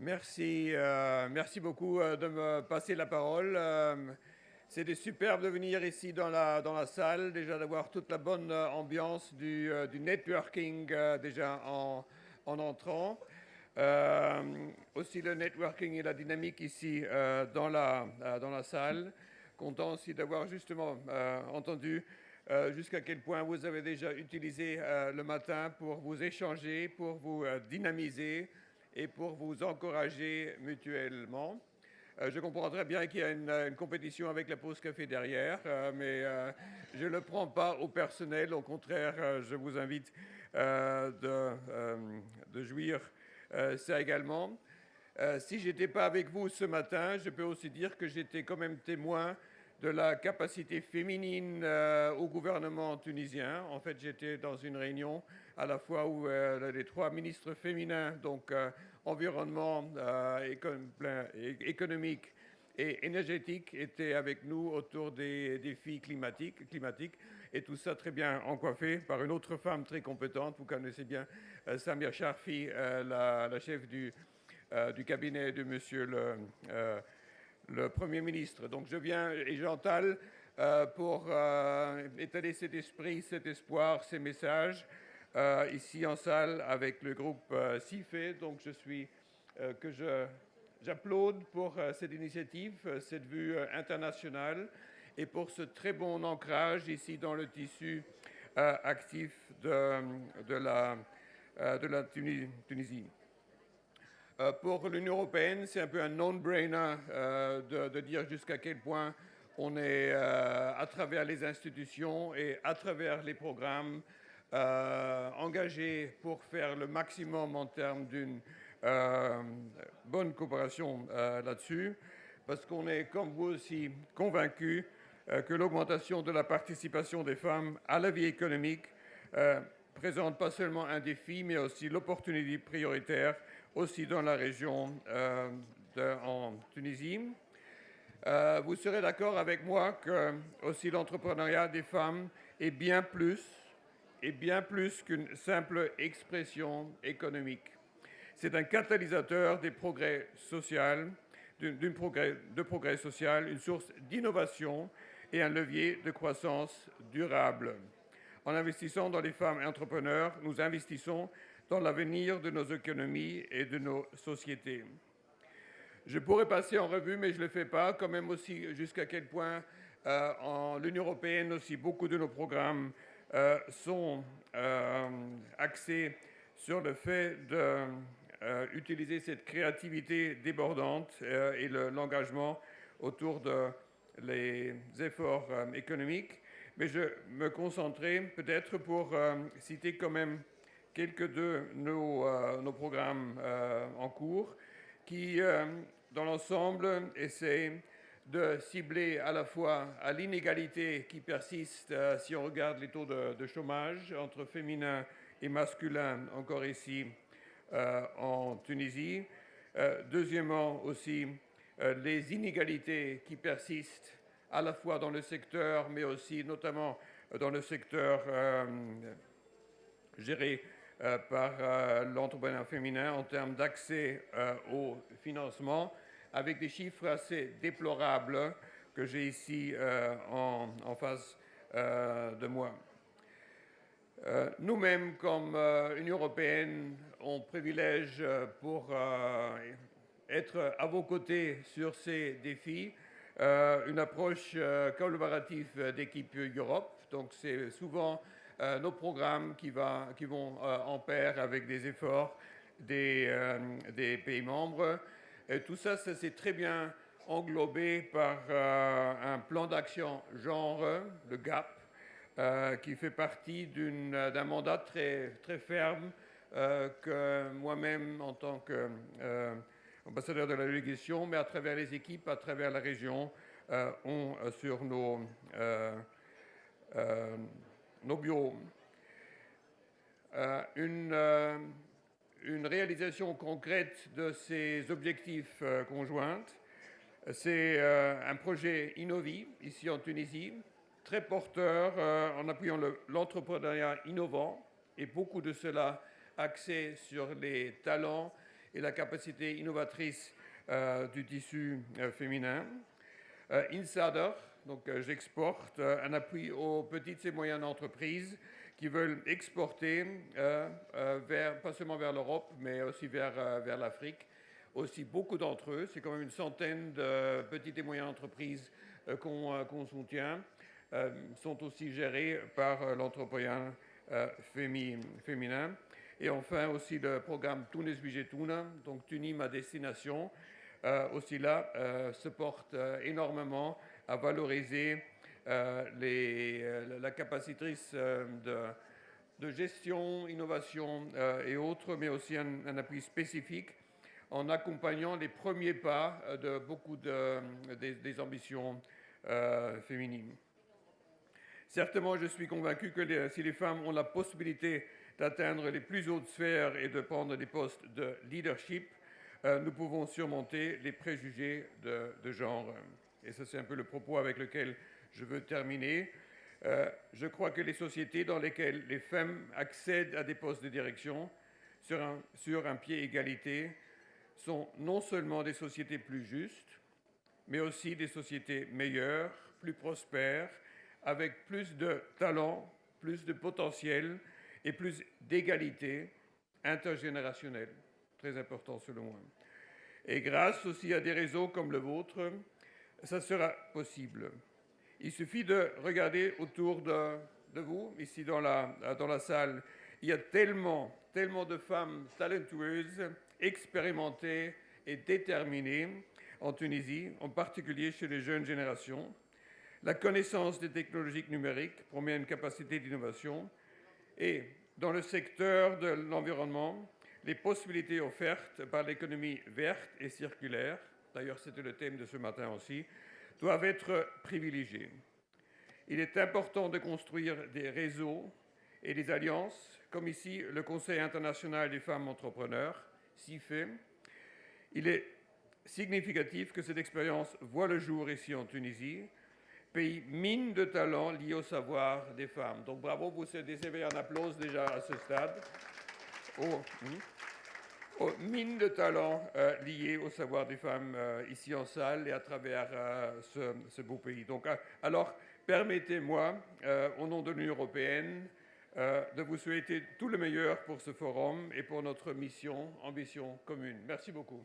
Merci beaucoup de me passer la parole. C'était superbe de venir ici dans la salle, déjà d'avoir toute la bonne ambiance du networking déjà en entrant. Aussi le networking et la dynamique ici dans la salle. Content aussi d'avoir justement entendu jusqu'à quel point vous avez déjà utilisé le matin pour vous échanger, pour vous dynamiser et pour vous encourager mutuellement. Je comprends très bien qu'il y a une compétition avec la pause café derrière, mais je ne le prends pas au personnel. Au contraire, je vous invite de jouir ça également. Si je n'étais pas avec vous ce matin, je peux aussi dire que j'étais quand même témoin de la capacité féminine au gouvernement tunisien. En fait, j'étais dans une réunion à la fois où les trois ministres féminins, donc environnement, économique et énergétique, étaient avec nous autour des défis climatiques, et tout ça très bien encoiffé par une autre femme très compétente. Vous connaissez bien Samia Sharfi, la chef du cabinet de monsieur le Premier ministre. Donc je viens et j'entale pour étaler cet esprit, cet espoir, ces messages ici en salle avec le groupe CIFE. Donc j'applaude pour cette initiative, cette vue internationale et pour ce très bon ancrage ici dans le tissu actif de la Tunisie. Pour l'Union européenne, c'est un peu un non-brainer de dire jusqu'à quel point on est, à travers les institutions et à travers les programmes, engagé pour faire le maximum en termes d'une bonne coopération là-dessus, parce qu'on est, comme vous aussi, convaincus que l'augmentation de la participation des femmes à la vie économique présente pas seulement un défi, mais aussi l'opportunité prioritaire aussi dans la région en Tunisie. Vous serez d'accord avec moi que aussi l'entrepreneuriat des femmes est bien plus qu'une simple expression économique. C'est un catalyseur des progrès sociaux, de progrès social, une source d'innovation et un levier de croissance durable. En investissant dans les femmes entrepreneurs, nous investissons dans l'avenir de nos économies et de nos sociétés. Je pourrais passer en revue, mais je ne le fais pas, quand même aussi jusqu'à quel point en l'Union européenne aussi beaucoup de nos programmes sont axés sur le fait d'utiliser cette créativité débordante et l'engagement autour des efforts économiques. Mais je me concentrerai peut-être pour citer quand même quelques de nos programmes en cours qui, dans l'ensemble, essaient de cibler à la fois à l'inégalité qui persiste si on regarde les taux de chômage entre féminin et masculin encore ici en Tunisie. Deuxièmement aussi, les inégalités qui persistent à la fois dans le secteur, mais aussi notamment dans le secteur géré par l'entrepreneuriat féminin en termes d'accès au financement, avec des chiffres assez déplorables que j'ai ici en face de moi. Nous-mêmes, comme Union européenne, on privilège pour être à vos côtés sur ces défis une approche collaborative d'équipe Europe. Donc c'est souvent nos programmes qui vont en pair avec des efforts des pays membres. Et tout ça, ça s'est très bien englobé par un plan d'action genre, le GAP, qui fait partie d'un mandat très, très ferme que moi-même, en tant qu'ambassadeur de la délégation, mais à travers les équipes, à travers la région, ont sur nos bureaux. Une réalisation concrète de ces objectifs conjoints, c'est un projet Innovi, ici en Tunisie, très porteur en appuyant l'entrepreneuriat innovant, et beaucoup de cela axé sur les talents et la capacité innovatrice du tissu féminin. Insider, donc j'exporte un appui aux petites et moyennes entreprises qui veulent exporter, pas seulement vers l'Europe, mais aussi vers l'Afrique. Aussi, beaucoup d'entre eux, c'est quand même une centaine de petites et moyennes entreprises qu'on soutient, sont aussi gérés par l'entrepreneuriat féminin. Et enfin, aussi le programme Tunis Vigetuna, donc Tunis ma destination, aussi là, se porte énormément à valoriser la capacitrice de gestion, innovation et autres, mais aussi un appui spécifique en accompagnant les premiers pas de beaucoup des ambitions féminines. Certainement, je suis convaincu que si les femmes ont la possibilité d'atteindre les plus hautes sphères et de prendre des postes de leadership, nous pouvons surmonter les préjugés de genre. Et ça, c'est un peu le propos avec lequel je veux terminer. Je crois que les sociétés dans lesquelles les femmes accèdent à des postes de direction sur un pied égalité sont non seulement des sociétés plus justes, mais aussi des sociétés meilleures, plus prospères, avec plus de talent, plus de potentiel et plus d'égalité intergénérationnelle. Très important selon moi. Et grâce aussi à des réseaux comme le vôtre, ça sera possible. Il suffit de regarder autour de vous, ici dans la salle. Il y a tellement de femmes talentueuses, expérimentées et déterminées en Tunisie, en particulier chez les jeunes générations. La connaissance des technologies numériques promet une capacité d'innovation. Et dans le secteur de l'environnement, les possibilités offertes par l'économie verte et circulaire, d'ailleurs c'était le thème de ce matin aussi, doivent être privilégiées. Il est important de construire des réseaux et des alliances, comme ici le Conseil international des femmes entrepreneurs, CIFE. Il est significatif que cette expérience voit le jour ici en Tunisie, pays mine de talent lié au savoir des femmes. Donc bravo, vous décevez un applause déjà à ce stade. Aux mines de talent liées au savoir des femmes ici en salle et à travers ce beau pays. Donc, alors, permettez-moi, au nom de l'Union européenne, de vous souhaiter tout le meilleur pour ce forum et pour notre ambition commune. Merci beaucoup.